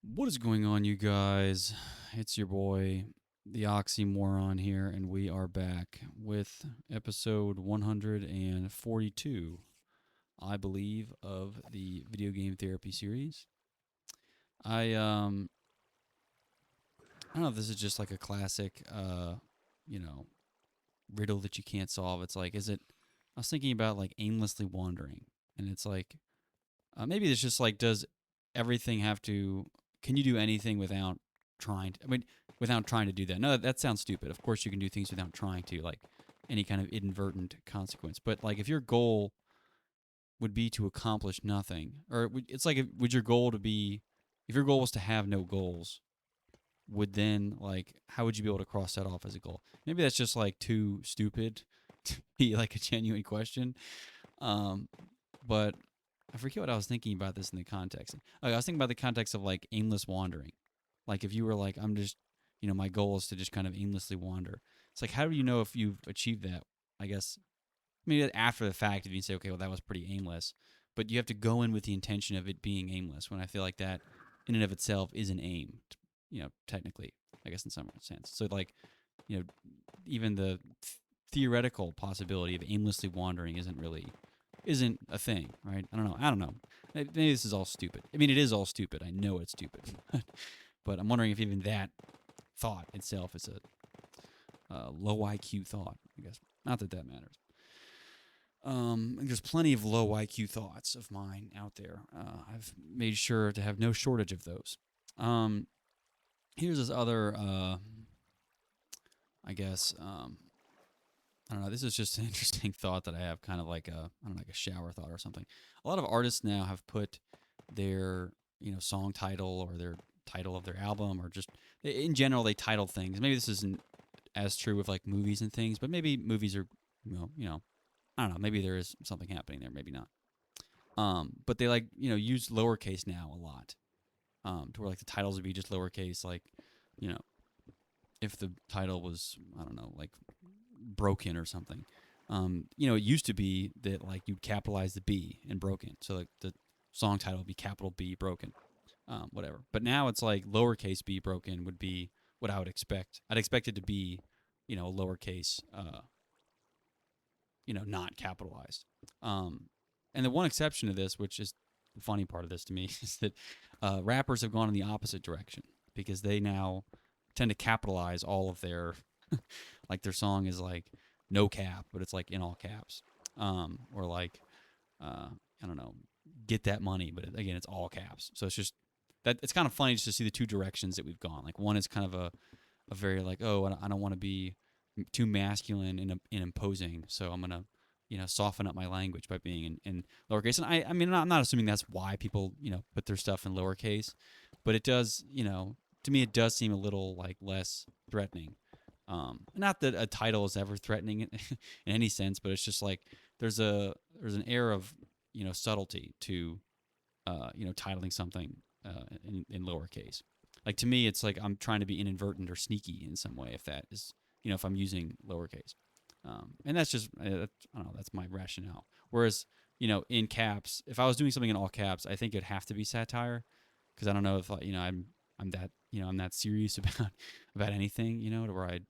What is going on, you guys? It's your boy, the Oxymoron here, and we are back with episode 142, I believe, of the video game therapy series. I I don't know if this is just like a classic you know, riddle that you can't solve. It's like, is it I was thinking about like aimlessly wandering, and it's like maybe it's just like, does everything have to? Can you do anything without trying? I mean, without trying to do that. No, that sounds stupid. Of course, you can do things without trying to, like any kind of inadvertent consequence. But like, if your goal would be to accomplish nothing, or it's like, would your goal to be? If your goal was to have no goals, would then like how would you be able to cross that off as a goal? Maybe that's just like too stupid to be like a genuine question. Um, but I forget what I was thinking about this in the context. Like, I was thinking about the context of like aimless wandering. Like if you were like, I'm just, my goal is to just kind of aimlessly wander. It's like, how do you know if you've achieved that? I guess maybe after the fact, if you say, okay, well, that was pretty aimless, but you have to go in with the intention of it being aimless. When I feel like that, in and of itself, is an aim. Technically, I guess in some sense. So like, you know, even the theoretical possibility of aimlessly wandering isn't a thing, right? I don't know. Maybe this is all stupid. I mean, it is all stupid. I know it's stupid, but I'm wondering if even that thought itself is a low IQ thought. I guess not that that matters. There's plenty of low IQ thoughts of mine out there. I've made sure to have no shortage of those. Um, Here's this other, I guess, I don't know. This is just an interesting thought that I have, kind of like I don't know, like a shower thought or something. A lot of artists now have put their song title or their title of their album, or just in general they title things. Maybe this isn't as true with like movies and things, but maybe movies are I don't know. Maybe there is something happening there, maybe not. But they like use lowercase now a lot. To where like the titles would be just lowercase, like you know if the title was, I don't know, like broken or something. It used to be that like you'd capitalize the B in broken, so like the song title would be capital B broken, whatever. But now it's like lowercase b broken would be what I would expect. I'd expect it to be, lowercase, not capitalized. And the one exception to this, which is the funny part of this to me, is that rappers have gone in the opposite direction because they now tend to capitalize all of their like their song is like no cap, but it's like in all caps. Or like I don't know, get that money, but again, it's all caps. So it's just that it's kind of funny just to see the two directions that we've gone. Like one is kind of a very like, oh, I don't want to be too masculine and imposing, so I'm gonna soften up my language by being in lowercase. And I mean, I'm not assuming that's why people put their stuff in lowercase, but it does, to me it does seem a little like less threatening. Not that a title is ever threatening in any sense, but it's just like there's an air of subtlety to titling something in lowercase. Like to me, it's like I'm trying to be inadvertent or sneaky in some way. If that is, if I'm using lowercase, and that's just I don't know. That's my rationale. Whereas in caps, if I was doing something in all caps, I think it'd have to be satire, because I don't know if I'm that I'm that serious about anything, to where I'd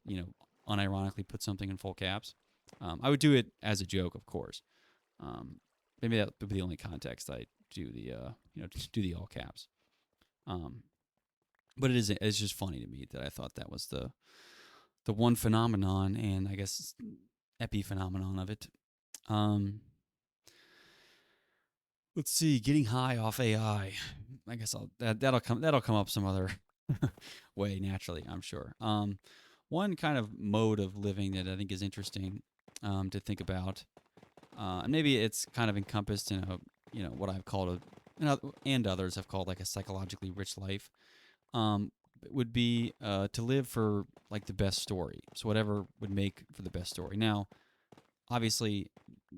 you know unironically put something in full caps. I would do it as a joke, of course. Um, Maybe that would be the only context I do the do the all caps. Um, but it's just funny to me that I thought that was the one phenomenon, and I guess epiphenomenon of it. Um, let's see, getting high off AI. I guess that'll come up some other way naturally, I'm sure. One kind of mode of living that I think is interesting to think about, and maybe it's kind of encompassed in a what I've called and others have called like a psychologically rich life. Um, would be to live for like the best story. So whatever would make for the best story. Now, obviously,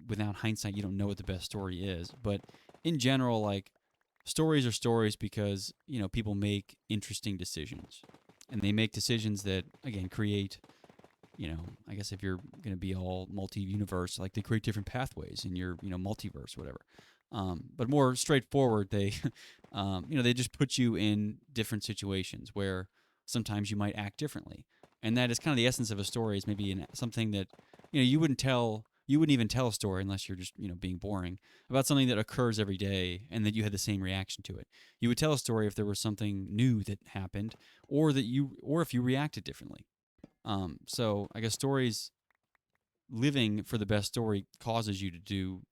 without hindsight, you don't know what the best story is, but in general, like stories are stories because people make interesting decisions, and they make decisions that again create I guess if you're going to be all multi-universe, like they create different pathways in your multiverse, whatever. But more straightforward, they, they just put you in different situations where sometimes you might act differently, and that is kind of the essence of a story. Is maybe something that you wouldn't tell. You wouldn't even tell a story unless you're just being boring about something that occurs every day and that you had the same reaction to it. You would tell a story if there was something new that happened, or if you reacted differently. So I guess stories, living for the best story, causes you to do,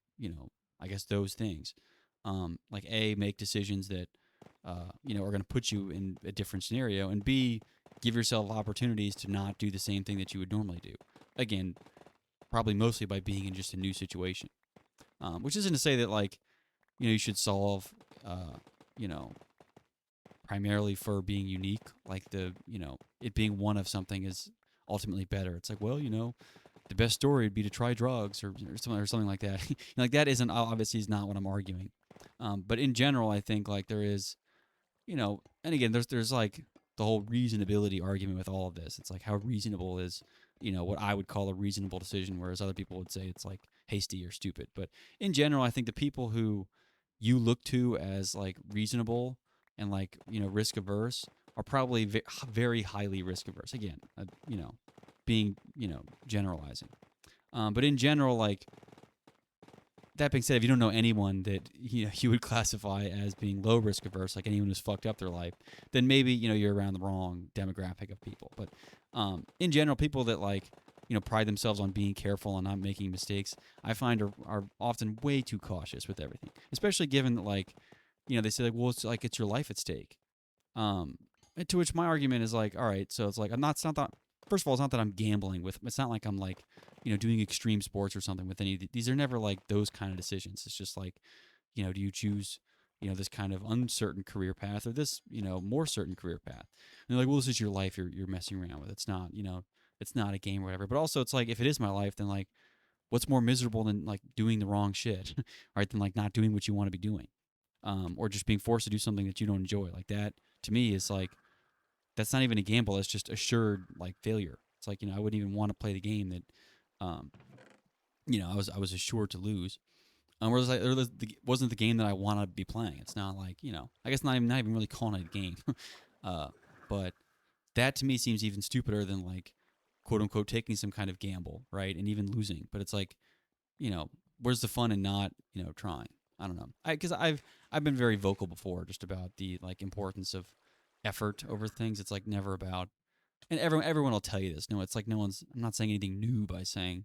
I guess those things. Like A, make decisions that, are going to put you in a different scenario, and B, give yourself opportunities to not do the same thing that you would normally do. Again, probably mostly by being in just a new situation. Which isn't to say that like, you should solve, you know, primarily for being unique. Like it being one of something is ultimately better. It's like, well, the best story would be to try drugs or something like that. Like that isn't obviously is not what I'm arguing. But in general, I think like there is, and again, there's like the whole reasonability argument with all of this. It's like how reasonable is, what I would call a reasonable decision, whereas other people would say it's like hasty or stupid. But in general, I think the people who you look to as like reasonable and like risk averse are probably very highly risk averse. Again, being generalizing. But in general, like that being said, if you don't know anyone that you would classify as being low risk averse, like anyone who's fucked up their life, then maybe you're around the wrong demographic of people. But in general, people that like pride themselves on being careful and not making mistakes, I find are often way too cautious with everything, especially given that like they say like, well, it's your life at stake. And to which my argument is like, all right, so it's like it's not that. First of all, it's not that I'm gambling with. It's not like I'm like, doing extreme sports or something with any. These are never like those kind of decisions. It's just like, do you choose, this kind of uncertain career path or this, more certain career path? And they're like, well, this is your life. You're messing around with. It's not, it's not a game or whatever. But also, it's like if it is my life, then like, what's more miserable than like doing the wrong shit, right? Than like not doing what you want to be doing, or just being forced to do something that you don't enjoy. Like that to me is like that's not even a gamble. That's just assured like failure. It's like I wouldn't even want to play the game that, um, I was assured to lose. Whereas like, wasn't the game that I want to be playing. It's not like I guess not even really calling it a game. uh, but that to me seems even stupider than like quote unquote taking some kind of gamble, right? And even losing. But it's like you know, where's the fun in not trying? I don't know. Because I've been very vocal before just about the like importance of effort over things. It's like never about, and everyone will tell you this. No, it's like no one's. I'm not saying anything new by saying,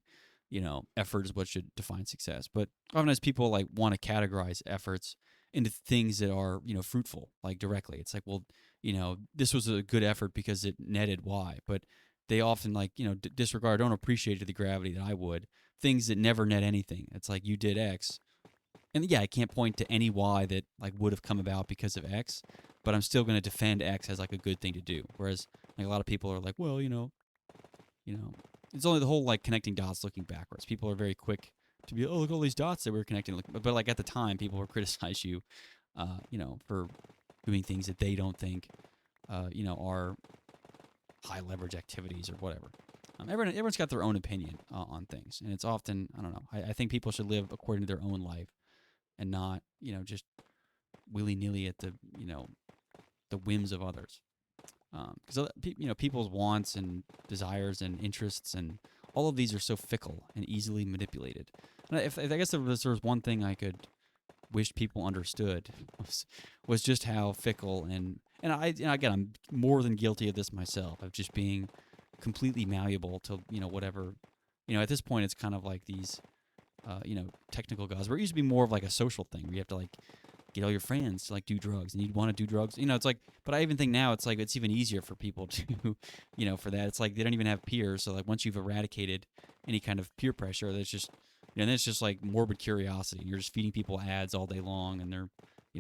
effort is what should define success. But oftentimes people like want to categorize efforts into things that are fruitful, like directly. It's like, well, this was a good effort because it netted Y, but they often like disregard, don't appreciate to the gravity that I would things that never net anything. It's like you did X, and yeah, I can't point to any Y that like would have come about because of X, but I'm still going to defend X as like a good thing to do. Whereas like a lot of people are like, well, you know, it's only the whole like connecting dots looking backwards. People are very quick to be, oh, look at all these dots that we're connecting. But like at the time, people will criticize you, for doing things that they don't think, are high leverage activities or whatever. Everyone's got their own opinion on things, and it's often I don't know. I think people should live according to their own life and not just willy nilly at the whims of others. Because people's wants and desires and interests and all of these are so fickle and easily manipulated. And if I guess there was one thing I could wish people understood was just how fickle and again I'm more than guilty of this myself of just being completely malleable to whatever at this point it's kind of like these technical guys where it used to be more of like a social thing where you have to like get all your friends to like do drugs and you'd want to do drugs. It's like, but I even think now it's like it's even easier for people to, for that. It's like they don't even have peers. So like once you've eradicated any kind of peer pressure, that's just, then it's just like morbid curiosity. You're just feeding people ads all day long and they're,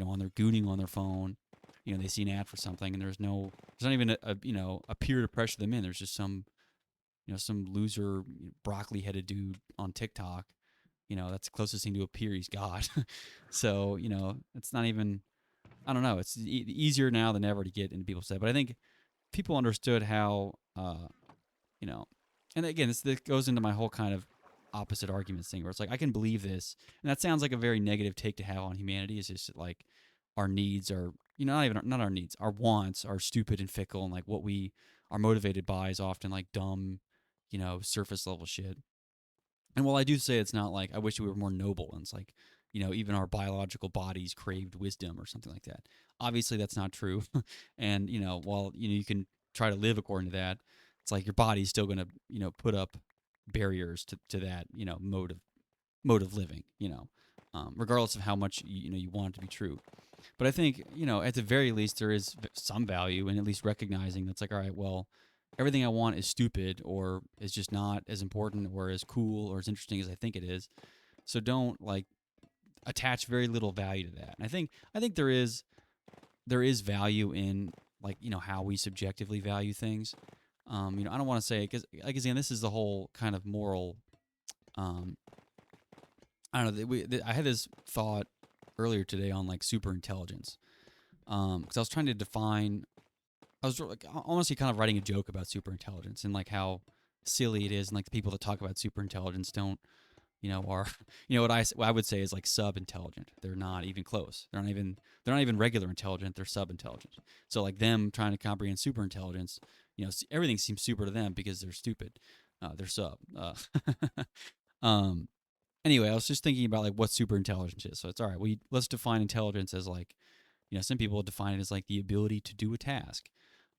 on their gooning on their phone. They see an ad for something and there's not even a peer to pressure them in. There's just some loser broccoli headed dude on TikTok. That's the closest thing to a peer he's got. So, it's not even, I don't know, it's easier now than ever to get into people's head. But I think people understood how, you know, and again, this goes into my whole kind of opposite arguments thing where it's like I can believe this, and that sounds like a very negative take to have on humanity. Is just that, like our needs are, not our needs, our wants are stupid and fickle, and like what we are motivated by is often like dumb, surface level shit. And while I do say it's not like I wish we were more noble, and it's like, even our biological bodies craved wisdom or something like that. Obviously, that's not true. And, while, you can try to live according to that, it's like your body's still going to, put up barriers to that, mode of living, regardless of how much, you want it to be true. But I think, at the very least, there is some value in at least recognizing that's like, all right, well, everything I want is stupid or is just not as important or as cool or as interesting as I think it is. So don't like attach very little value to that. And I think there is value in like how we subjectively value things. I don't want to say because like again, this is the whole kind of moral. Um, I don't know. I had this thought earlier today on like super intelligence. Because I was trying to define. I was like, honestly kind of writing a joke about super intelligence and like how silly it is, and like the people that talk about super intelligence don't, are, what I would say is like sub intelligent. They're not even close. They're not even regular intelligent. They're sub intelligent. So like them trying to comprehend super intelligence, everything seems super to them because they're stupid. They're sub. Um. Anyway, I was just thinking about like what super intelligence is. So it's all right. Let's define intelligence as like, some people define it as like the ability to do a task,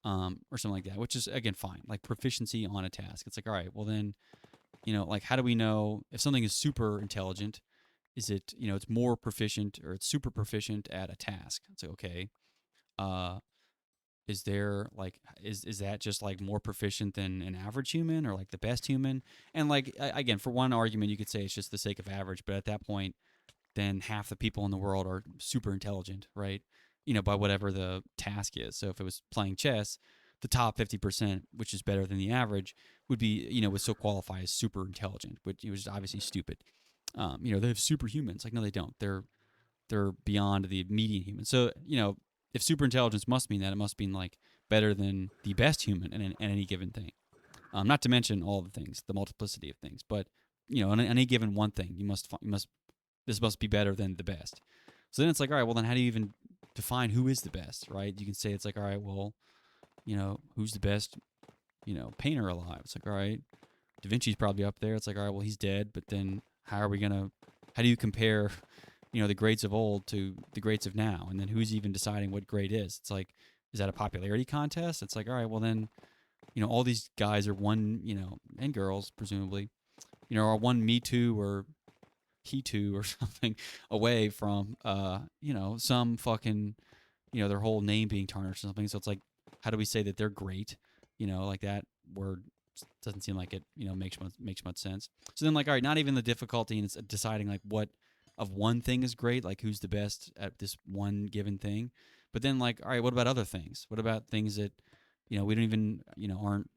or something like that, which is again fine, like proficiency on a task. It's like, all right, well then, like how do we know if something is super intelligent? Is it, it's more proficient or it's super proficient at a task? It's like, okay, uh, is there like is that just like more proficient than an average human or like the best human? And like again, for one argument, you could say it's just the sake of average, but at that point, then half the people in the world are super intelligent, right? By whatever the task is. So if it was playing chess, the top 50%, which is better than the average, would be, would still qualify as super intelligent, which was obviously stupid. They have superhumans. Like, no, they don't. They're beyond the median human. So, if super intelligence must mean that, it must mean like better than the best human in any given thing. Not to mention all the things, the multiplicity of things, but on any given one thing, this must be better than the best. So then it's like, all right, well then how do you even define who is the best, right? You can say it's like, all right, well, who's the best, painter alive? It's like, all right, Da Vinci's probably up there. It's like, all right, well he's dead, but then how do you compare, the greats of old to the greats of now? And then who's even deciding what great is? It's like, is that a popularity contest? It's like, all right, well then, all these guys are one, and girls presumably, are one Me Too or He Too or something away from, some fucking, their whole name being tarnished or something. So it's like, how do we say that they're great? Like that word doesn't seem like it, makes much sense. So then, like, all right, not even the difficulty in deciding like what of one thing is great, like who's the best at this one given thing. But then, like, all right, what about other things? What about things that, we don't even, aren't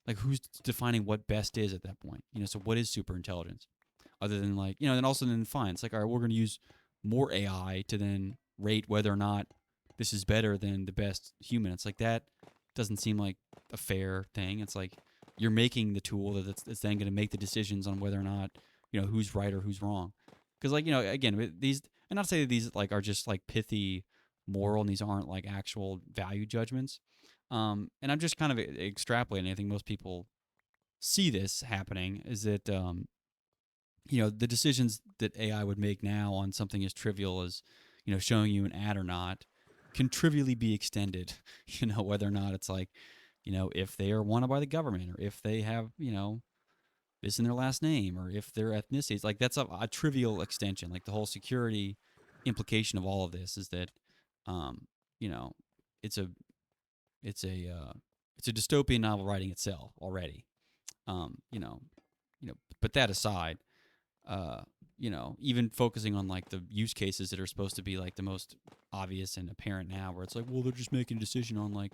like who's defining what best is at that point? So what is super intelligence? Other than like, and also then fine. It's like, all right, we're going to use more AI to then rate whether or not this is better than the best human. It's like that doesn't seem like a fair thing. It's like you're making the tool that's then going to make the decisions on whether or not, who's right or who's wrong. Because like, again, these, and not to say that these like are just like pithy moral and these aren't like actual value judgments. And I'm just kind of extrapolating. I think most people see this happening is that, the decisions that AI would make now on something as trivial as, showing you an ad or not can trivially be extended, whether or not it's like, if they are wanted by the government or if they have, this in their last name or if their ethnicity. It's like that's a trivial extension. Like the whole security implication of all of this is that, um, you know, it's a, it's a, it's a dystopian novel writing itself already. Um, you know, but that aside, uh, even focusing on like the use cases that are supposed to be like the most obvious and apparent now, where it's like, well, they're just making a decision on like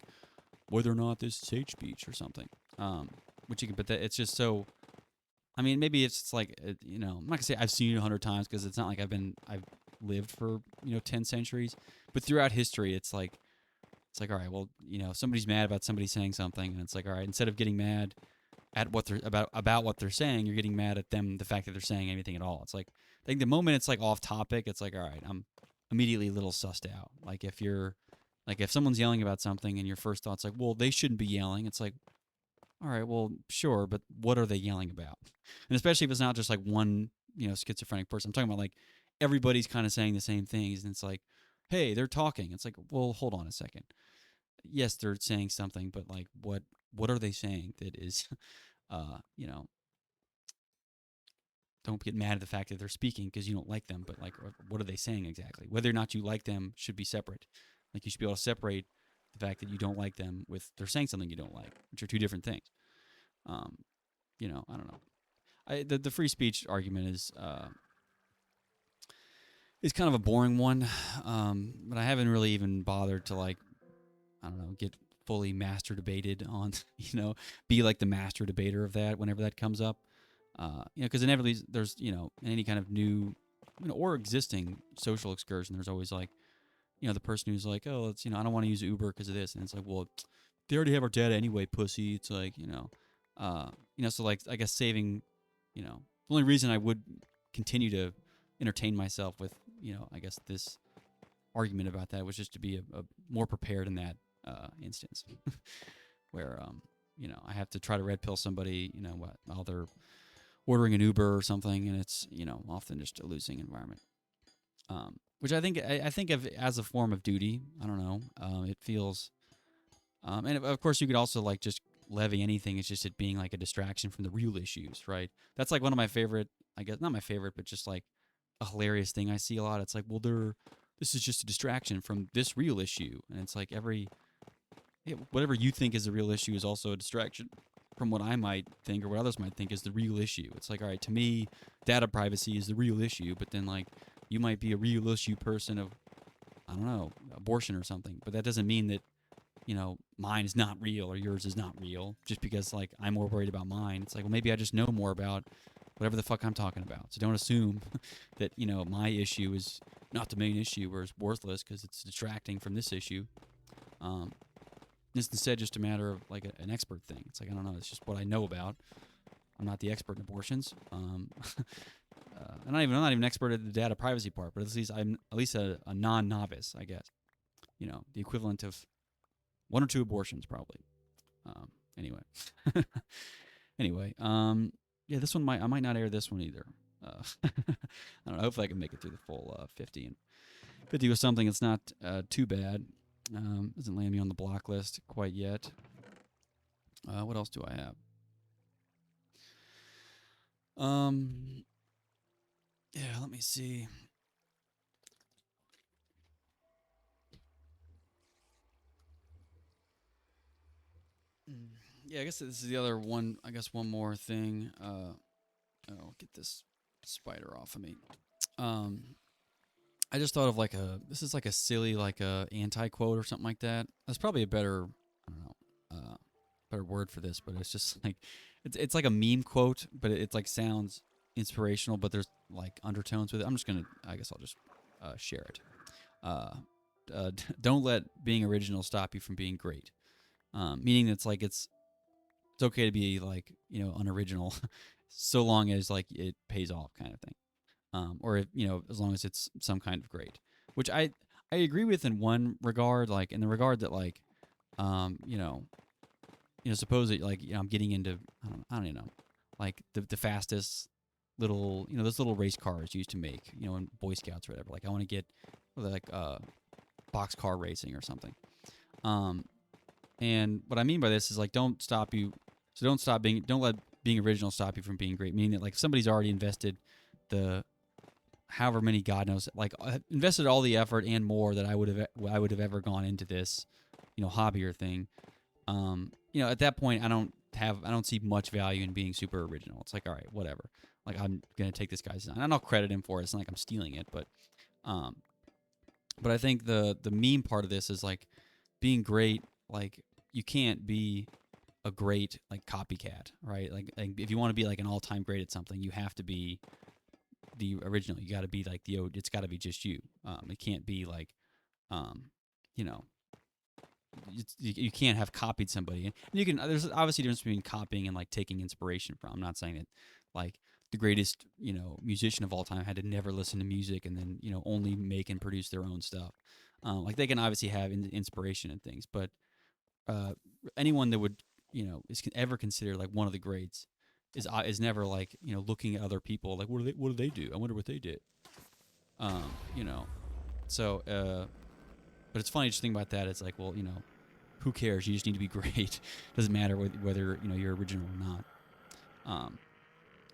whether or not this is hate speech or something. Which you can, but it's just so. I mean, maybe it's like I'm not gonna say I've seen it 100 times because it's not like I've lived for 10 centuries, but throughout history, it's like all right, well, somebody's mad about somebody saying something, and it's like all right, instead of getting mad at what they're about what they're saying, you're getting mad at them, the fact that they're saying anything at all. It's like, I think the moment it's like off topic, it's like, all right, I'm immediately a little sussed out. Like if someone's yelling about something and your first thought's like, well, they shouldn't be yelling. It's like, all right, well, sure, but what are they yelling about? And especially if it's not just like one, schizophrenic person. I'm talking about like everybody's kind of saying the same things, and it's like, hey, they're talking. It's like, well, hold on a second. Yes, they're saying something, but like, what are they saying that is, you know, don't get mad at the fact that they're speaking because you don't like them, but like, what are they saying exactly? Whether or not you like them should be separate. Like, you should be able to separate the fact that you don't like them with they're saying something you don't like, which are two different things. Um, I don't know. The free speech argument is kind of a boring one, but I haven't really even bothered to, like, I don't know, get fully master debated on, be like the master debater of that whenever that comes up. Because inevitably there's, in any kind of new, or existing social excursion, there's always like, the person who's like, oh, it's, I don't want to use Uber because of this. And it's like, well, they already have our data anyway, pussy. It's like, so like, I guess saving, the only reason I would continue to entertain myself with, I guess this argument about that was just to be a more prepared in that instance where, I have to try to red pill somebody, while they're ordering an Uber or something, and it's, often just a losing environment. Which I think of as a form of duty. I don't know. It feels, and of course you could also like just levy anything. It's just it being like a distraction from the real issues, right? That's like one of my favorite. I guess not my favorite, but just like a hilarious thing I see a lot. It's like, well, this is just a distraction from this real issue, and it's like whatever you think is the real issue is also a distraction from what I might think or what others might think is the real issue. It's like, all right, to me, data privacy is the real issue, but then like you might be a real issue person of, I don't know, abortion or something, but that doesn't mean that, mine is not real or yours is not real just because like I'm more worried about mine. It's like, well, maybe I just know more about whatever the fuck I'm talking about. So don't assume that, my issue is not the main issue or is worthless because it's distracting from this issue. It's instead just a matter of like an expert thing. It's like, I don't know, it's just what I know about. I'm not the expert in abortions. I'm not even an expert at the data privacy part, but at least I'm at least a non-novice, I guess. The equivalent of one or two abortions, probably. Anyway, anyway, yeah, this one I might not air this one either. I don't know. Hopefully, I can make it through the full 50 and 50 was something that's not too bad. Doesn't land me on the block list quite yet. What else do I have? Yeah, let me see. Yeah, I guess this is the other one. I guess one more thing. I'll get this spider off of me. I just thought of like this is like a silly like a anti quote or something like that. That's probably a better, I don't know, better word for this, but it's just like it's like a meme quote, but it like sounds inspirational, but there's like undertones with it. I guess I'll just share it. Don't let being original stop you from being great. Meaning it's like it's okay to be like unoriginal, so long as like it pays off, kind of thing. Or if, as long as it's some kind of great, which I agree with in one regard, like in the regard that like, suppose that like I'm getting into I don't even know, like the fastest little those little race cars used to make in Boy Scouts or whatever. Like I want to get like box car racing or something. And what I mean by this is like don't let being original stop you from being great. Meaning that like if somebody's already invested the however many God knows like invested all the effort and more that I would have ever gone into this hobby or thing. At that point I don't see much value in being super original. It's like, all right, whatever. Like I'm gonna take this guy's design and I'll credit him for it. It's not like I'm stealing it, but I think the meme part of this is like being great. Like you can't be a great like copycat, right? Like if you want to be like an all-time great at something, you have to be the original. You got to be like it's got to be just you. It can't be like, you know, you can't have copied somebody. And you can. There's obviously a difference between copying and like taking inspiration from. I'm not saying that like the greatest musician of all time had to never listen to music and then only make and produce their own stuff. Like they can obviously have inspiration and things, but uh, anyone that would is ever considered like one of the greats is never like looking at other people like what do they do? I wonder what they did. Um, you know, so but it's funny just think about that. It's like, well, who cares? You just need to be great. Doesn't matter whether you're original or not. Um,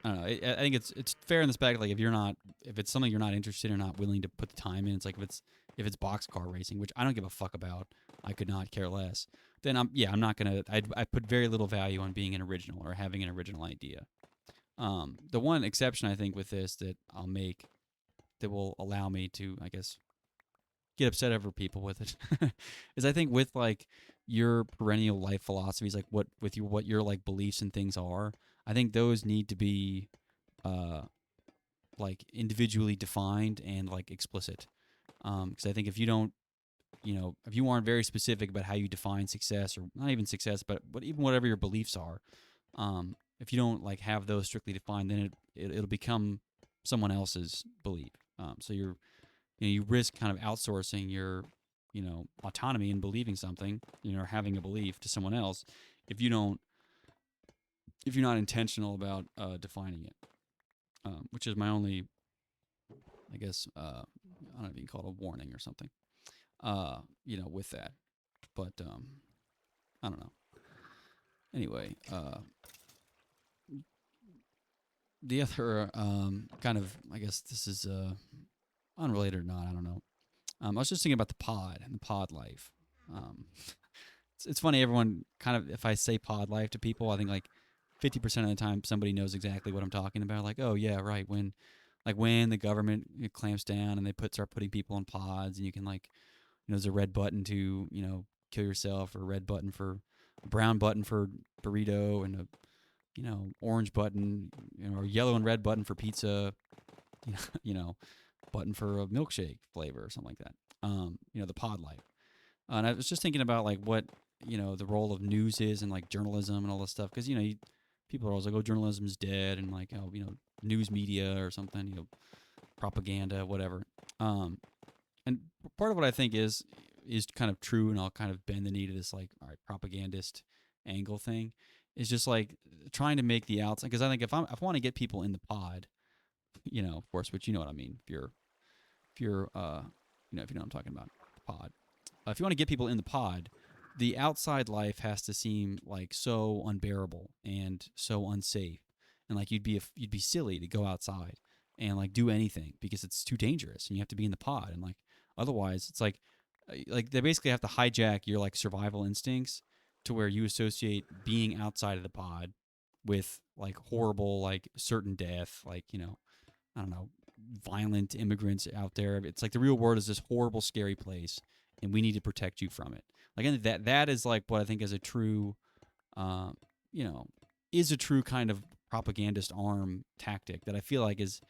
I don't know. I think it's fair in this fact, like if it's something you're not interested in or not willing to put the time in, it's like if it's boxcar racing, which I don't give a fuck about, I could not care less. Then I'm not gonna. I put very little value on being an original or having an original idea. The one exception I think with this that I'll make that will allow me to, I guess, get upset over people with it is I think with like your perennial life philosophies, like what your like beliefs and things are, I think those need to be uh like individually defined and like explicit. Because I think if you don't, if you aren't very specific about how you define success, or not even success, but even whatever your beliefs are, if you don't like have those strictly defined, then it'll become someone else's belief. So you risk kind of outsourcing your autonomy in believing something, or having a belief to someone else if you don't if you're not intentional about defining it. Which is my only, I guess, I don't know if you can call it a warning or something. With that, but I don't know. Anyway, the other kind of, I guess this is unrelated or not, I don't know. I was just thinking about the pod and the pod life. Um, it's funny. Everyone kind of, if I say pod life to people, I think like 50% of the time somebody knows exactly what I'm talking about. Like, oh yeah, right. When the government clamps down and they start putting people in pods, and you can like, there's a red button to kill yourself, or a red button for a brown button for burrito, and a orange button, or yellow and red button for pizza, you know, button for a milkshake flavor or something like that. The pod life. And I was just thinking about like what the role of news is in like journalism and all this stuff, because people are always like, oh, journalism's dead, and like, oh, news media or something, propaganda, whatever. And part of what I think is kind of true, and I'll kind of bend the knee to this like, all right, propagandist angle thing, is just like trying to make the outside, because I think if I want to get people in the pod, of course, which what I mean, if you're if you know what I'm talking about, the pod. If you want to get people in the pod, the outside life has to seem like so unbearable and so unsafe, and like you'd be silly to go outside and like do anything because it's too dangerous, and you have to be in the pod, and like otherwise it's like they basically have to hijack your like survival instincts to where you associate being outside of the pod with like horrible, like certain death, like I don't know, violent immigrants out there. It's like the real world is this horrible, scary place, and we need to protect you from it. Like, and that is like what I think is a true, uh, you know, is a true kind of propagandist arm tactic that I feel like is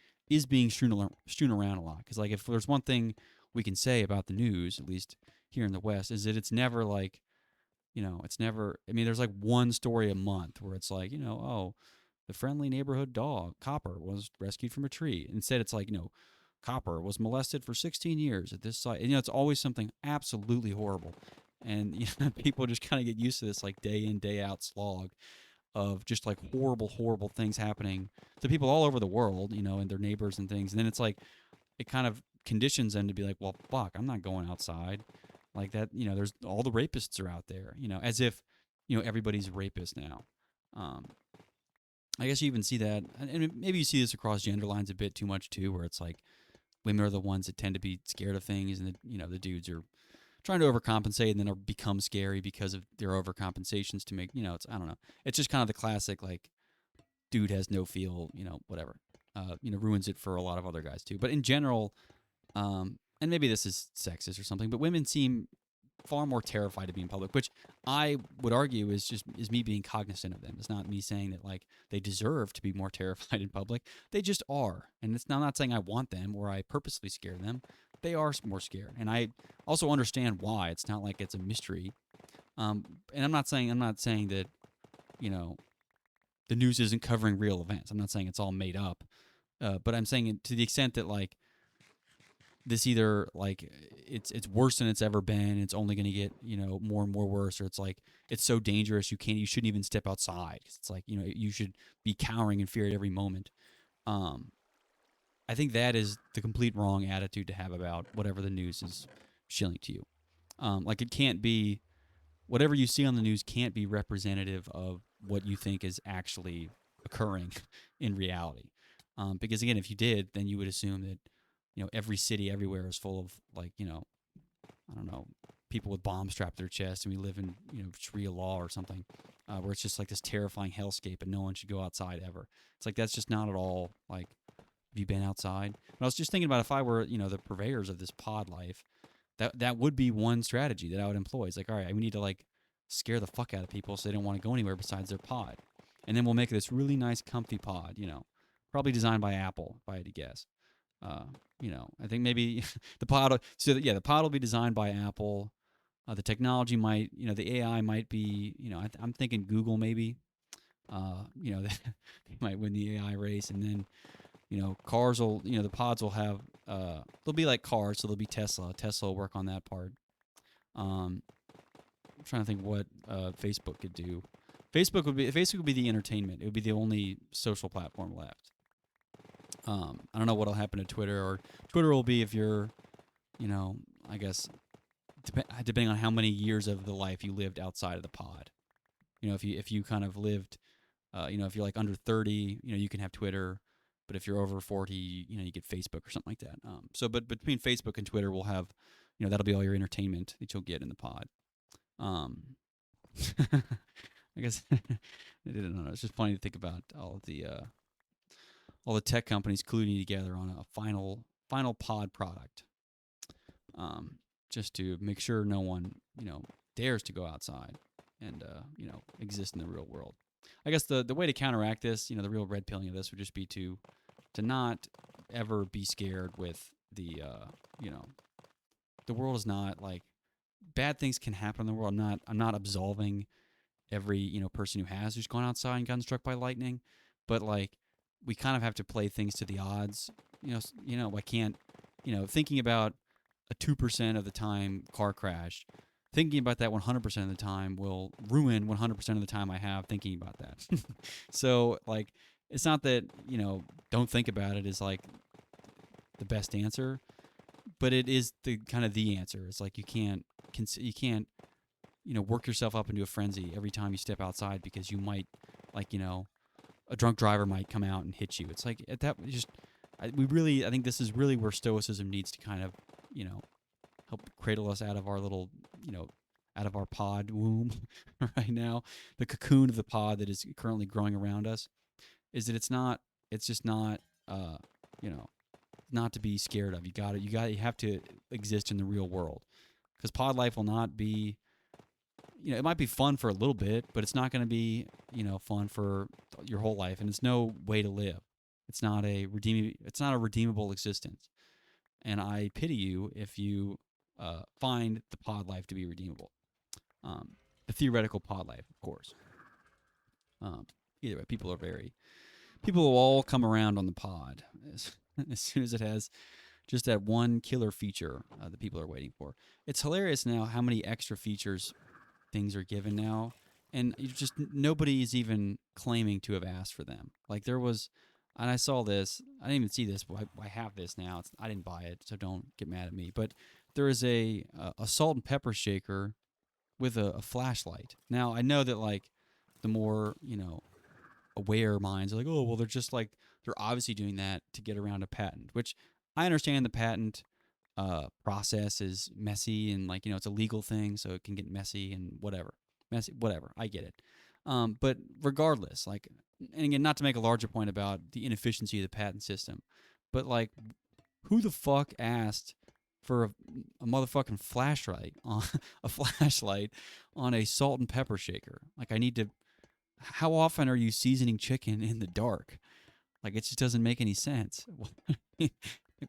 being strewn around a lot. Because like if there's one thing we can say about the news, at least here in the West, is that it's never like it's never. I mean, there's like one story a month where it's like oh, the friendly neighborhood dog Copper was rescued from a tree. Instead, it's like Copper was molested for 16 years at this site. And, it's always something absolutely horrible. And people just kind of get used to this like day in, day out slog of just like horrible, horrible things happening to people all over the world, and their neighbors and things. And then it's like it kind of conditions them to be like, well, fuck, I'm not going outside like that. There's all the rapists are out there, as if everybody's a rapist now. Um, I guess you even see that, and maybe you see this across gender lines a bit too much too, where it's like women are the ones that tend to be scared of things, and the dudes are trying to overcompensate and then become scary because of their overcompensations to make it's I don't know. It's just kind of the classic like dude has no feel, whatever. Ruins it for a lot of other guys too. But in general, and maybe this is sexist or something, but women seem far more terrified to be in public, which I would argue is me being cognizant of them. It's not me saying that like they deserve to be more terrified in public. They just are, and I'm not saying I want them or I purposely scare them. They are more scared, and I also understand why. It's not like it's a mystery. And I'm not saying that you know the news isn't covering real events. I'm not saying it's all made up. But I'm saying it to the extent that like this either like it's worse than it's ever been. It's only going to get more and more worse, or it's like it's so dangerous you shouldn't even step outside. It's like you should be cowering in fear at every moment. Um, I think that is the complete wrong attitude to have about whatever the news is shilling to you. Like it can't be whatever you see on the news can't be representative of what you think is actually occurring in reality. Because again, if you did, then you would assume that every city everywhere is full of like I don't know people with bombs strapped to their chest, and we live in Sharia law or something, where it's just like this terrifying hellscape, and no one should go outside ever. It's like that's just not at all like. Have you been outside? But I was just thinking about if I were the purveyors of this pod life, that would be one strategy that I would employ. It's like, all right, we need to like scare the fuck out of people so they don't want to go anywhere besides their pod, and then we'll make this really nice, comfy pod. Probably designed by Apple, if I had to guess. I think maybe the pod. So yeah, the pod will be designed by Apple. The technology might, the AI might be, I'm thinking Google maybe. They might win the AI race, and then cars will, the pods will have, they'll be like cars, so they'll be Tesla. Tesla will work on that part. I'm trying to think what Facebook could do. Facebook would be the entertainment. It would be the only social platform left. I don't know what'll happen to Twitter, or Twitter will be if you're, I guess, depending on how many years of the life you lived outside of the pod. If you kind of lived, if you're like under 30, you can have Twitter. But if you're over 40, you get Facebook or something like that. But between Facebook and Twitter, we'll have, that'll be all your entertainment that you'll get in the pod. I guess I didn't know. It's just funny to think about all the tech companies colluding together on a final pod product, just to make sure no one dares to go outside and exist in the real world. I guess the way to counteract this, the real red pilling of this would just be to not ever be scared with the the world is not like bad things can happen in the world. I'm not absolving every person who's gone outside and gotten struck by lightning, but like we kind of have to play things to the odds. I can't thinking about a 2% of the time car crash. Thinking about that 100% of the time will ruin 100% of the time I have thinking about that. So like it's not that don't think about it is like the best answer, but it is the kind of the answer. It's like you can't work yourself up into a frenzy every time you step outside because you might like a drunk driver might come out and hit you. It's like at that I think this is really where stoicism needs to kind of help cradle us out of our little out of our pod womb right now, the cocoon of the pod that is currently growing around us. Is that it's just not not to be scared of. You have to exist in the real world, because pod life will not be it might be fun for a little bit, but it's not going to be fun for your whole life, and it's no way to live. It's not a redeemable existence, and I pity you if you find the pod life to be redeemable. The theoretical pod life, of course. Either way, people will all come around on the pod as soon as it has just that one killer feature that people are waiting for. It's hilarious now how many extra features things are given now, and nobody is even claiming to have asked for them. Like there was, and I saw this. I didn't even see this, but I have this now. I didn't buy it, so don't get mad at me. But there is a salt and pepper shaker with a flashlight. Now I know that like the more aware minds are like, oh well, they're obviously doing that to get around a patent, which I understand the patent process is messy and like it's a legal thing, so it can get messy and whatever. I get it. But regardless, like, and again, not to make a larger point about the inefficiency of the patent system, but like, who the fuck asked for a motherfucking flashlight on a flashlight on a salt and pepper shaker? Like, I need to. How often are you seasoning chicken in the dark? Like, it just doesn't make any sense.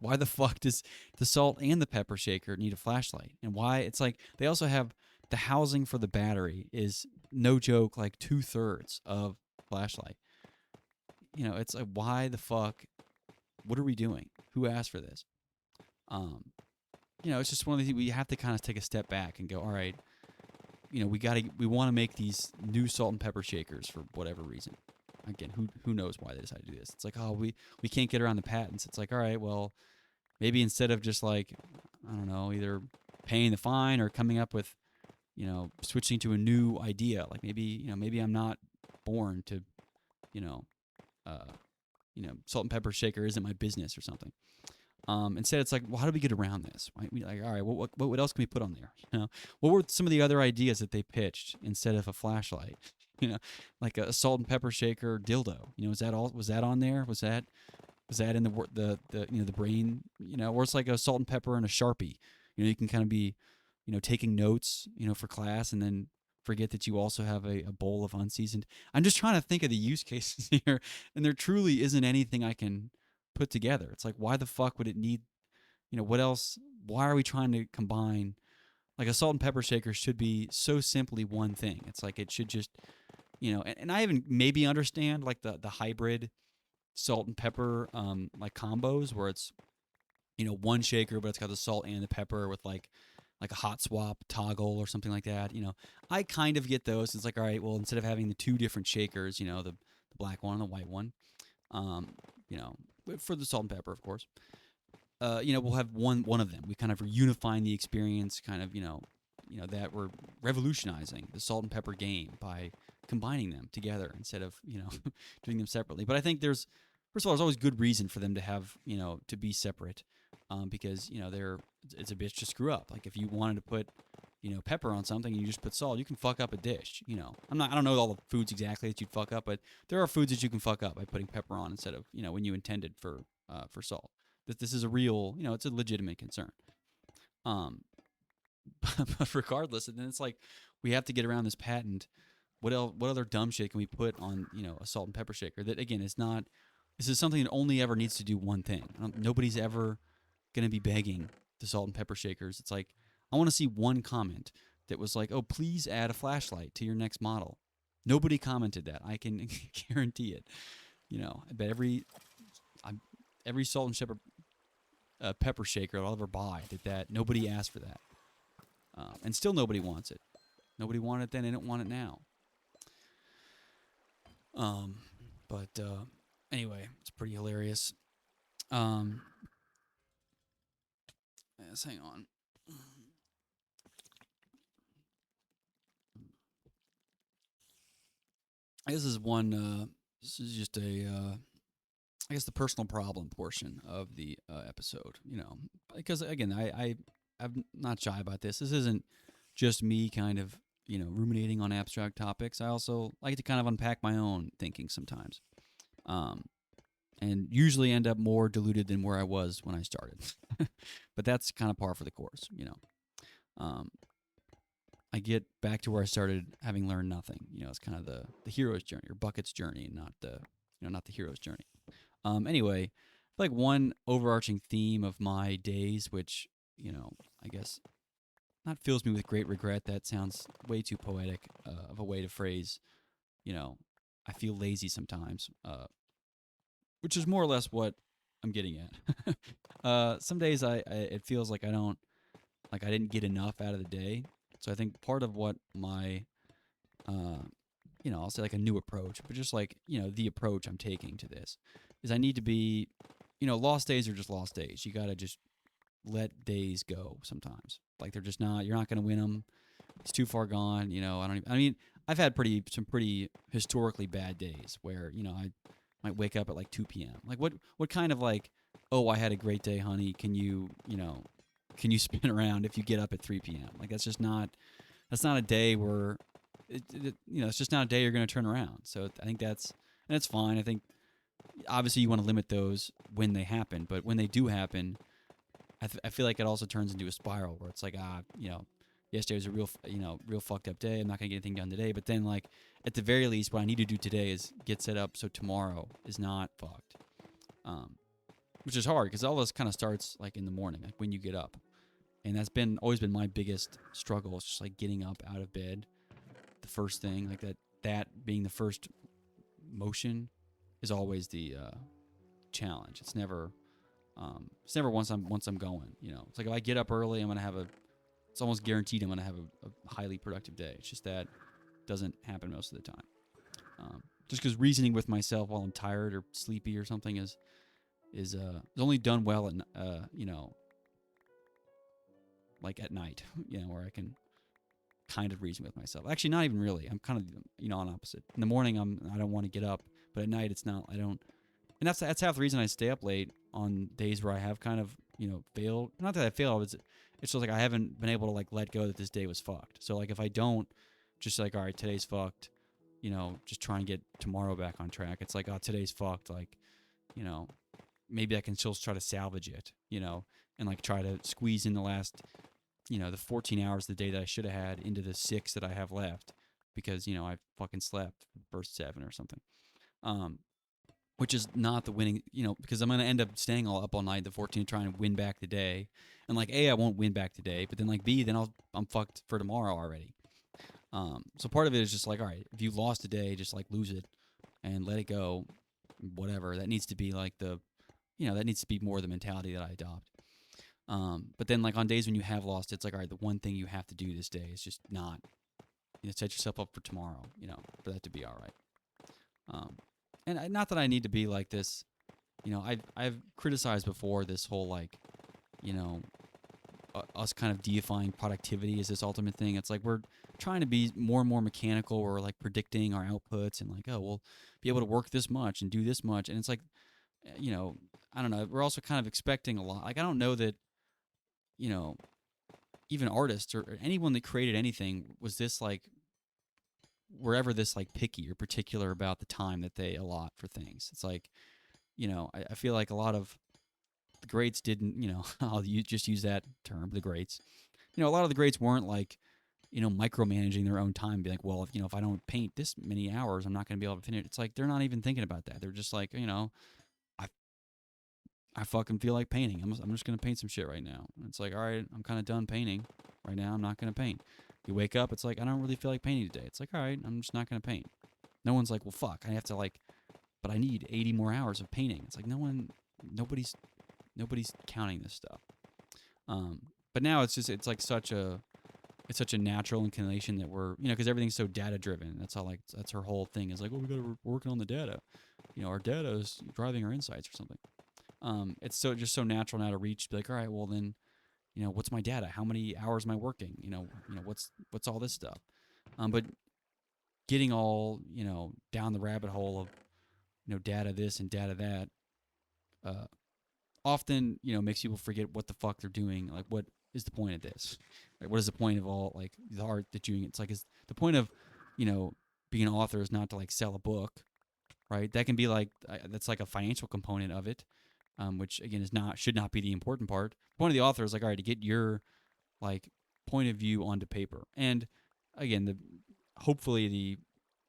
Why the fuck does the salt and the pepper shaker need a flashlight? And why? It's like they also have the housing for the battery is no joke, like 2/3 of flashlight. It's like, why the fuck? What are we doing? Who asked for this? It's just one of the things we have to kind of take a step back and go, all right, we want to make these new salt and pepper shakers for whatever reason. Again, who knows why they decided to do this? It's like, oh, we can't get around the patents. It's like, all right, well, maybe instead of just like, I don't know, either paying the fine or coming up with, switching to a new idea. Like maybe I'm not born to, you know, uh, salt and pepper shaker isn't my business or something. Instead, it's like, well, how do we get around this? Right? We like, all right, what else can we put on there? What were some of the other ideas that they pitched instead of a flashlight? Like a salt and pepper shaker dildo. Is that all? Was that on there? Was that in the brain? Or it's like a salt and pepper and a Sharpie. You can kind of be, taking notes, for class, and then forget that you also have a bowl of unseasoned. I'm just trying to think of the use cases here, and there truly isn't anything I can put together. It's like, why the fuck would it need, what else? Why are we trying to combine? Like a salt and pepper shaker should be so simply one thing. It's like it should just, and I even maybe understand like the hybrid salt and pepper like combos where it's, one shaker but it's got the salt and the pepper with like a hot swap toggle or something like that. I kind of get those. It's like, all right, well, instead of having the two different shakers, the black one and the white one, you know, for the salt and pepper, of course. We'll have one of them. We kind of are unifying the experience, kind of, that we're revolutionizing the salt and pepper game by combining them together instead of, doing them separately. But I think first of all, there's always good reason for them to have, to be separate, because, it's a bitch to screw up. Like if you wanted to put, pepper on something and you just put salt, you can fuck up a dish. I don't know all the foods exactly that you'd fuck up, but there are foods that you can fuck up by putting pepper on instead of, when you intended for salt. That this is a real, it's a legitimate concern. But regardless, and then it's like we have to get around this patent. What else? What other dumb shit can we put on, a salt and pepper shaker? That again is not. This is something that only ever needs to do one thing. Nobody's ever gonna be begging the salt and pepper shakers. It's like I want to see one comment that was like, "Oh, please add a flashlight to your next model." Nobody commented that. I can guarantee it. I bet every salt and pepper shaker I'll ever buy that nobody asked for that, and still nobody wants it. Nobody wanted it then, and don't want it now. But anyway, it's pretty hilarious. Yes, hang on. I guess this is one. This is just I guess the personal problem portion of the episode. Because again, I'm not shy about this. This isn't just me kind of ruminating on abstract topics. I also like to kind of unpack my own thinking sometimes, and usually end up more diluted than where I was when I started. But that's kind of par for the course. I get back to where I started having learned nothing. It's kind of the hero's journey or Bucket's journey, not the hero's journey. Anyway, like one overarching theme of my days, which I guess not fills me with great regret. That sounds way too poetic of a way to phrase. I feel lazy sometimes, which is more or less what I'm getting at. Some days it feels like I didn't get enough out of the day. So I think part of what my, I'll say like a new approach, but just like, the approach I'm taking to this is I need to be, lost days are just lost days. You got to just let days go sometimes. Like they're just not, you're not going to win them. It's too far gone. I've had some pretty historically bad days where, I might wake up at like 2 p.m. Like what kind of like, oh, I had a great day, honey. Can you spin around if you get up at 3 p.m.? Like that's not a day where, it's just not a day you're going to turn around. So I think that's fine. I think obviously you want to limit those when they happen, but when they do happen, I feel like it also turns into a spiral where it's like, yesterday was a real fucked up day. I'm not going to get anything done today. But then like at the very least, what I need to do today is get set up so tomorrow is not fucked. Which is hard because all this kind of starts like in the morning, like when you get up. And that's been always been my biggest struggle. It's just like getting up out of bed, the first thing, like that being the first motion is always the challenge. It's never once I'm going. It's like if I get up early, I'm gonna have it's almost guaranteed I'm gonna have a highly productive day. It's just that doesn't happen most of the time. Just because reasoning with myself while I'm tired or sleepy or something is only done well at like at night, where I can kind of reason with myself. Actually, not even really. I'm kind of on opposite. In the morning, I don't want to get up, but at night, it's not. I don't, and that's half the reason I stay up late on days where I have kind of failed. Not that I failed. It's just like I haven't been able to like let go that this day was fucked. So like if I don't, just like all right, today's fucked. Just try and get tomorrow back on track. It's like, oh, today's fucked. Like, maybe I can still try to salvage it, and like try to squeeze in the last, the 14 hours of the day that I should have had into the 6 that I have left because, I fucking slept the first 7 or something. Which is not the winning, because I'm going to end up staying up all night, the 14, trying to win back the day. And like, A, I won't win back today, but then like B, then I'm fucked for tomorrow already. So part of it is just like, all right, if you lost a day, just like lose it and let it go, whatever. That needs to be like that needs to be more the mentality that I adopt. But then like on days when you have lost, it's like, all right, the one thing you have to do this day is just not, set yourself up for tomorrow, for that to be all right. And not that I need to be like this, I've criticized before this whole like, us kind of deifying productivity as this ultimate thing. It's like we're trying to be more and more mechanical. We're like predicting our outputs and like, oh, we'll be able to work this much and do this much. And it's like, I don't know. We're also kind of expecting a lot. Like I don't know that, even artists or anyone that created anything was this like wherever this like picky or particular about the time that they allot for things. It's like, I feel like a lot of the greats didn't, I'll just use that term, the greats. A lot of the greats weren't like, micromanaging their own time, be like, well, if I don't paint this many hours, I'm not going to be able to finish it. It's like they're not even thinking about that. They're just like, I I fucking feel like painting. I'm just going to paint some shit right now. And it's like, all right, I'm kind of done painting right now. I'm not going to paint. You wake up, it's like, I don't really feel like painting today. It's like, all right, I'm just not going to paint. No one's like, well, fuck, I have to like, but I need 80 more hours of painting. It's like nobody's counting this stuff. But now it's like such a natural inclination that we're, because everything's so data driven. That's her whole thing is like, oh, we got to working on the data. Our data is driving our insights or something. It's so natural now to reach, be like, all right, well then, what's my data? How many hours am I working? What's all this stuff? But getting all, down the rabbit hole of, data this and data that, often, makes people forget what the fuck they're doing. Like, what is the point of this? Like, what is the point of all, like, the art that you're doing? It's like, is the point of, being an author is not to, like, sell a book, right? That can be, like, that's, like, a financial component of it, which, again, should not be the important part. The point of the author is, like, all right, to get your, like, point of view onto paper. And, again, hopefully the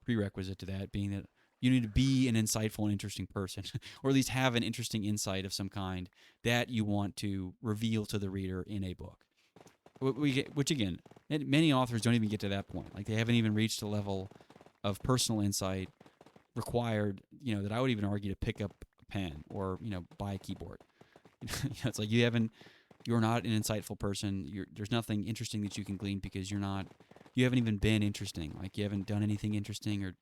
prerequisite to that being that you need to be an insightful and interesting person, or at least have an interesting insight of some kind that you want to reveal to the reader in a book. Which again, many authors don't even get to that point. Like they haven't even reached a level of personal insight required, that I would even argue to pick up a pen or, buy a keyboard. It's like you're not an insightful person. There's nothing interesting that you can glean because you haven't even been interesting. Like you haven't done anything interesting or,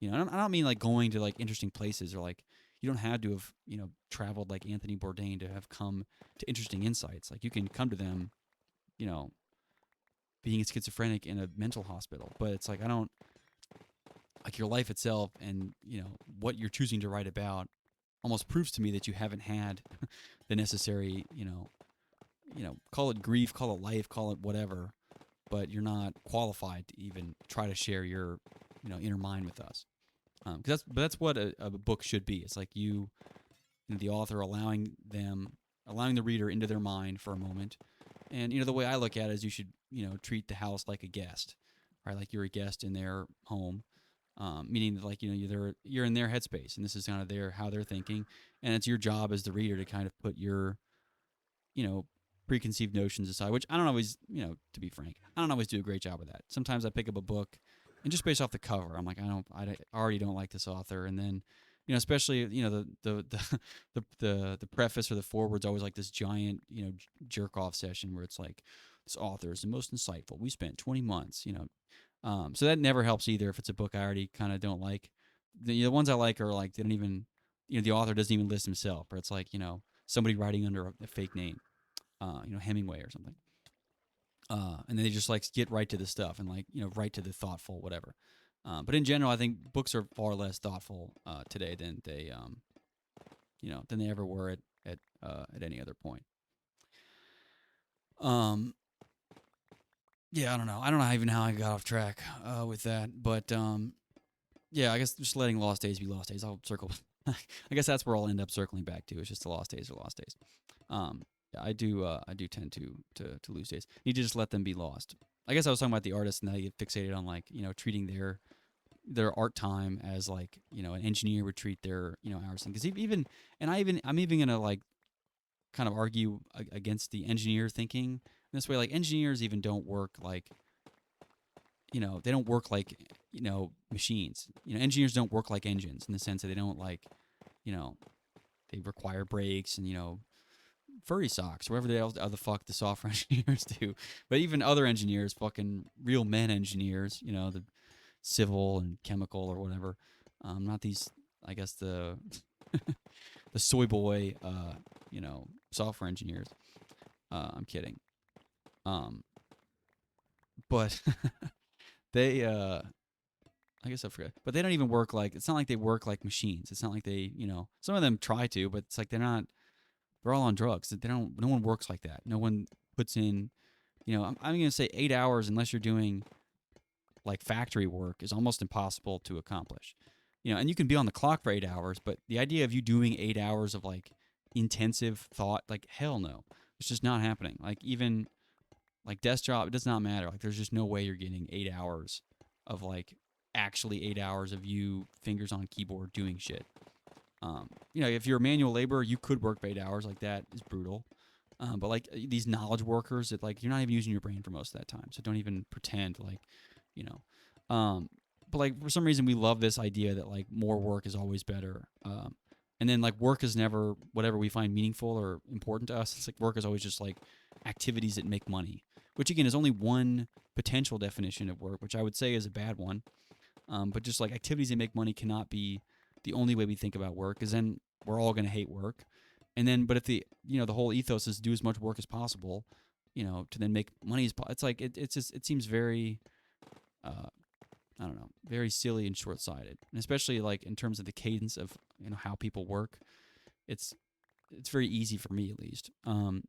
I don't mean like going to like interesting places or like you don't have to have, traveled like Anthony Bourdain to have come to interesting insights. Like you can come to them, being a schizophrenic in a mental hospital. But it's like, like your life itself and, what you're choosing to write about almost proves to me that you haven't had the necessary, call it grief, call it life, call it whatever, but you're not qualified to even try to share your, inner mind with us. But that's what a book should be. It's like the author allowing the reader into their mind for a moment. And, the way I look at it is you should, treat the house like a guest, right? Like you're a guest in their home, meaning that like, you're in their headspace and this is kind of how they're thinking. And it's your job as the reader to kind of put your, preconceived notions aside, which I don't always, to be frank, I don't always do a great job of that. Sometimes I pick up a book and just based off the cover, I'm like, I already don't like this author. And then, especially, the preface or the foreword's always like this giant, jerk off session where it's like, this author is the most insightful. We spent 20 months, so that never helps either if it's a book I already kind of don't like. The ones I like are like, they don't even, the author doesn't even list himself, or it's like, somebody writing under a fake name, Hemingway or something. And then they just like get right to the stuff and like, right to the thoughtful, whatever. But in general, I think books are far less thoughtful today than they ever were at any other point. Yeah, I don't know. I don't know even how I got off track with that, but yeah, I guess just letting lost days be lost days. I'll circle. I guess that's where I'll end up circling back to. It's just the lost days are lost days. Yeah, I do tend to lose days. You need to just let them be lost. I guess I was talking about the artists and how you get fixated on like treating their art time as like an engineer would treat their hours thing. Because I'm even gonna like kind of argue against the engineer thinking in this way. Like engineers even don't work like they don't work like machines. Engineers don't work like engines in the sense that they don't like they require brakes and furry socks, whatever the fuck the software engineers do. But even other engineers, fucking real men engineers, the civil and chemical or whatever. Not these, I guess the the soy boy, software engineers. I'm kidding. But they, I guess I forget. But they don't even work like. It's not like they work like machines. It's not like they, some of them try to, but it's like they're not. They're all on drugs. They don't. No one works like that. No one puts in. I'm going to say 8 hours unless you're doing like factory work is almost impossible to accomplish. And you can be on the clock for 8 hours, but the idea of you doing 8 hours of like intensive thought, like hell no, it's just not happening. Like even like desk job, it does not matter. Like there's just no way you're getting 8 hours of like actually 8 hours of you fingers on keyboard doing shit. If you're a manual laborer, you could work for 8 hours. Like that is brutal. But like these knowledge workers, that like you're not even using your brain for most of that time. So don't even pretend like, you know. But like for some reason we love this idea that like more work is always better. And then like work is never whatever we find meaningful or important to us. It's like work is always just like activities that make money, which again is only one potential definition of work, which I would say is a bad one. But just like activities that make money cannot be the only way we think about work, because then we're all going to hate work. And then, but if the whole ethos is do as much work as possible, to then make money it's like it's just it seems very, I don't know, very silly and short sighted, and especially like in terms of the cadence of how people work, it's very easy for me at least to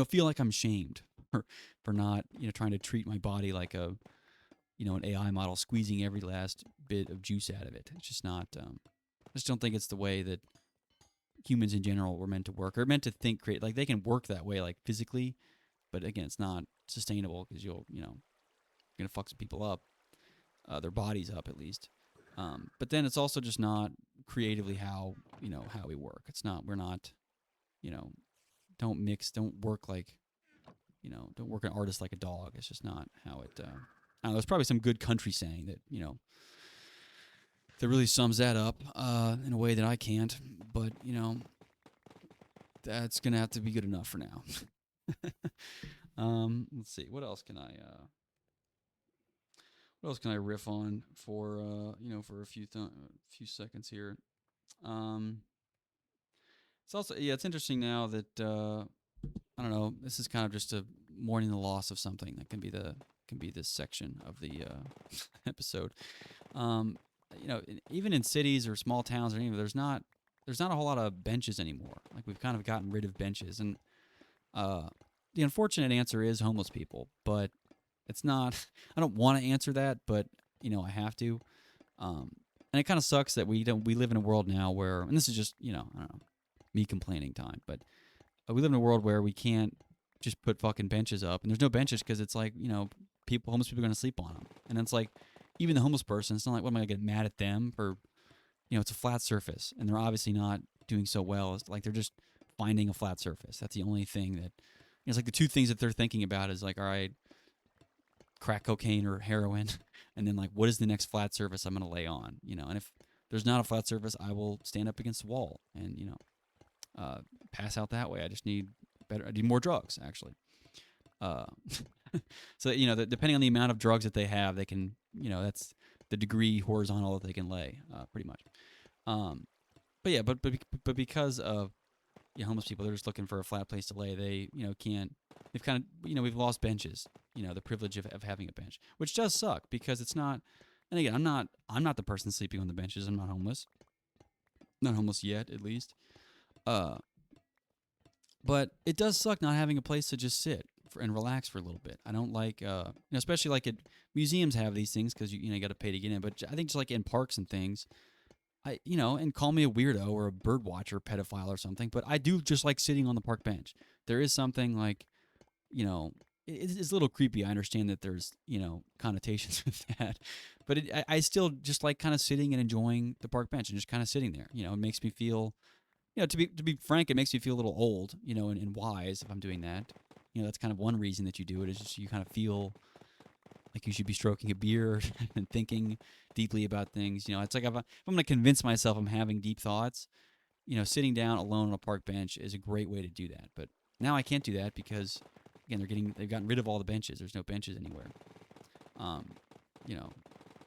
feel like I'm shamed for not trying to treat my body like a an AI model, squeezing every last bit of juice out of it. It's just not. I just don't think it's the way that humans in general were meant to work or meant to think, create. Like they can work that way, like physically, but again, it's not sustainable because you're gonna fuck some people up, their bodies up at least. But then it's also just not creatively how we work. It's not. We're not. Don't work like. Don't work an artist like a dog. It's just not how it. I don't know, there's probably some good country saying that that really sums that up in a way that I can't. But that's gonna have to be good enough for now. Let's see. What else can I riff on for for a few seconds here? It's also it's interesting now that I don't know. This is kind of just a mourning the loss of something. That can be this section of the episode. Even in cities or small towns or anything, there's not a whole lot of benches anymore. Like we've kind of gotten rid of benches, and the unfortunate answer is homeless people. But it's not. I don't want to answer that, but I have to. And it kind of sucks that we live in a world now where, and this is just I don't know, me complaining time, but we live in a world where we can't just put fucking benches up, and there's no benches because it's like homeless people are gonna sleep on them, and it's like even the homeless person, it's not like what am I gonna get mad at them for? It's a flat surface, and they're obviously not doing so well. It's like they're just finding a flat surface. That's the only thing that it's like the two things that they're thinking about is like, all right, crack cocaine or heroin, and then like, what is the next flat surface I'm going to lay on? And if there's not a flat surface, I will stand up against the wall and pass out that way. I just need better. I need more drugs actually. Uh, so depending on the amount of drugs that they have, they can that's the degree horizontal that they can lay, pretty much. Um, but yeah, but because of homeless people, they're just looking for a flat place to lay. They can't. They've kind of we've lost benches. The privilege of having a bench, which does suck because it's not. And again, I'm not the person sleeping on the benches. I'm not homeless. Not homeless yet, at least. Uh, but it does suck not having a place to just sit and relax for a little bit. I don't like, especially like at museums have these things because you got to pay to get in. But I think just like in parks and things, and call me a weirdo or a bird watcher, pedophile or something, but I do just like sitting on the park bench. There is something like, it's a little creepy. I understand that there's, connotations with that, but I still just like kind of sitting and enjoying the park bench and just kind of sitting there. It makes me feel, to be frank, it makes me feel a little old, and wise if I'm doing that. That's kind of one reason that you do it is just you kind of feel like you should be stroking a beard and thinking deeply about things. It's like if I'm going to convince myself I'm having deep thoughts, sitting down alone on a park bench is a great way to do that. But now I can't do that because, again, they've gotten rid of all the benches. There's no benches anywhere. You know,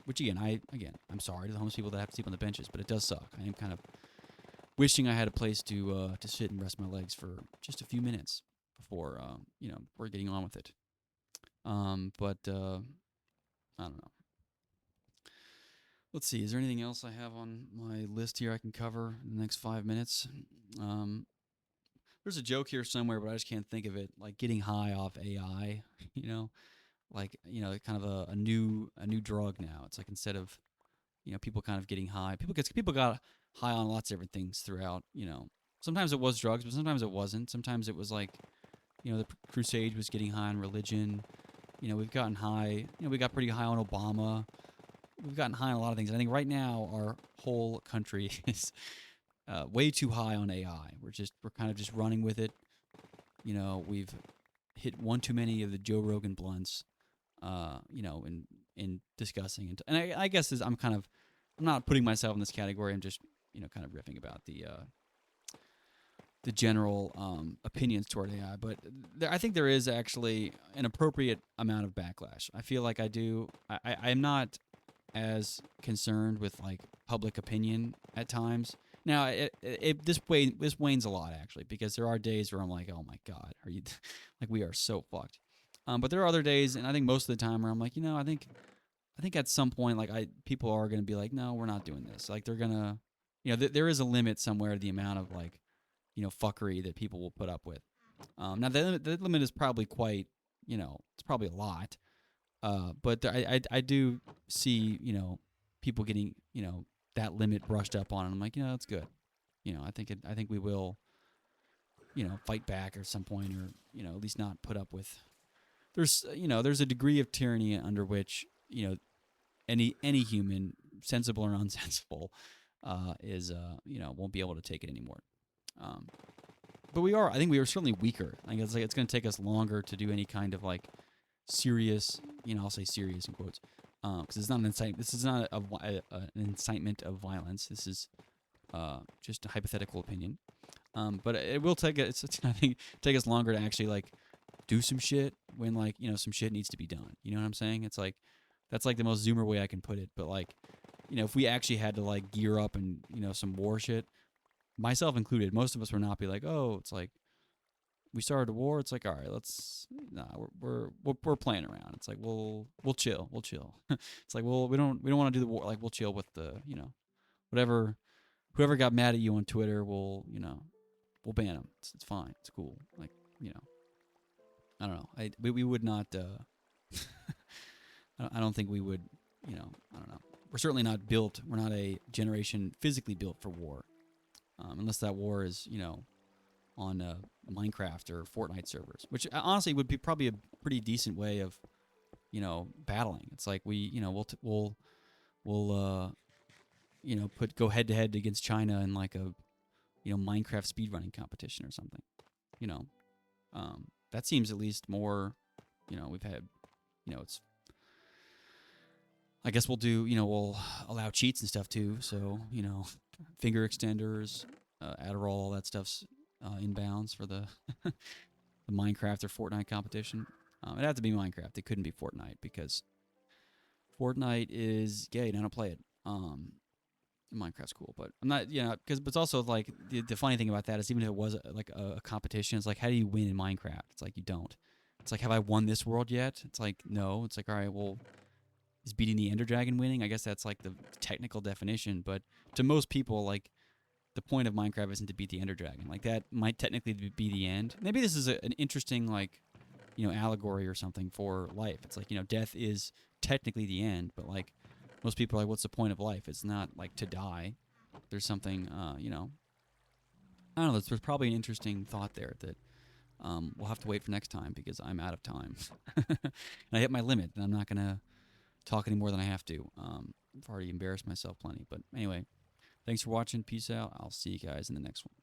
which I'm sorry to the homeless people that have to sleep on the benches, but it does suck. I am kind of wishing I had a place to sit and rest my legs for just a few minutes before we're getting on with it. But I don't know. Let's see. Is there anything else I have on my list here I can cover in the next 5 minutes? There's a joke here somewhere, but I just can't think of it. Like getting high off AI, kind of a new drug now. It's like instead of people kind of getting high, people got high on lots of different things throughout. Sometimes it was drugs, but sometimes it wasn't. Sometimes it was like the crusade was getting high on religion. We've gotten high. We got pretty high on Obama. We've gotten high on a lot of things. I think right now our whole country is way too high on AI. We're kind of just running with it. We've hit one too many of the Joe Rogan blunts. In discussing and I guess I'm not putting myself in this category. I'm just kind of riffing about the general opinions toward AI. But I think there is actually an appropriate amount of backlash. I feel like I do. I'm not as concerned with like public opinion at times. Now, this wanes a lot actually because there are days where I'm like, oh my god, are you like we are so fucked. But there are other days, and I think most of the time where I'm like, I think at some point like people are going to be like, no, we're not doing this. Like they're gonna, there is a limit somewhere to the amount of like, fuckery that people will put up with. Now the limit is probably quite, it's probably a lot. But I do see, people getting, that limit brushed up on, and I'm like, that's good. I think we will, fight back at some point, or at least not put up with. There's a degree of tyranny under which any human, sensible or unsensible, is won't be able to take it anymore. But I think we are certainly weaker. I think it's going to take us longer to do any kind of like serious, I'll say serious in quotes, because it's not an incitement. This is not an incitement of violence. This is just a hypothetical opinion. But it will take I think take us longer to actually like do some shit when like some shit needs to be done. You know what I'm saying? It's like that's like the most Zoomer way I can put it. But like if we actually had to like gear up and some war shit, myself included, most of us would not be like, oh, it's like we started a war. It's like, all right, we're playing around. It's like we'll chill. It's like, well, we don't want to do the war. Like we'll chill with the whoever got mad at you on Twitter, we'll ban them. It's fine. It's cool. Like I don't know. We would not. I don't think we would. I don't know. We're certainly not built. We're not a generation physically built for war, unless that war is on Minecraft or Fortnite servers, which honestly would be probably a pretty decent way of battling. It's like we'll go head to head against China in like a Minecraft speedrunning competition or something. You know, that seems at least more. We've had, it's. I guess we'll do. We'll allow cheats and stuff too. So finger extenders, Adderall, all that stuff's inbounds for the the Minecraft or Fortnite competition. It'd have to be Minecraft. It couldn't be Fortnite because Fortnite is gay and I don't play it. Minecraft's cool, but I'm not, because it's also like the funny thing about that is even if it was like a competition, it's like how do you win in Minecraft? It's like you don't. It's like have I won this world yet? It's like no. It's like all right, well, is beating the Ender Dragon winning? I guess that's like the technical definition, but to most people, like the point of Minecraft isn't to beat the Ender Dragon. Like that might technically be the end. Maybe this is an interesting like allegory or something for life. It's like death is technically the end, but like most people are like, what's the point of life? It's not like to die. There's something, I don't know. There's probably an interesting thought there that we'll have to wait for next time because I'm out of time. And I hit my limit, and I'm not going to talk any more than I have to. I've already embarrassed myself plenty. But anyway, thanks for watching. Peace out. I'll see you guys in the next one.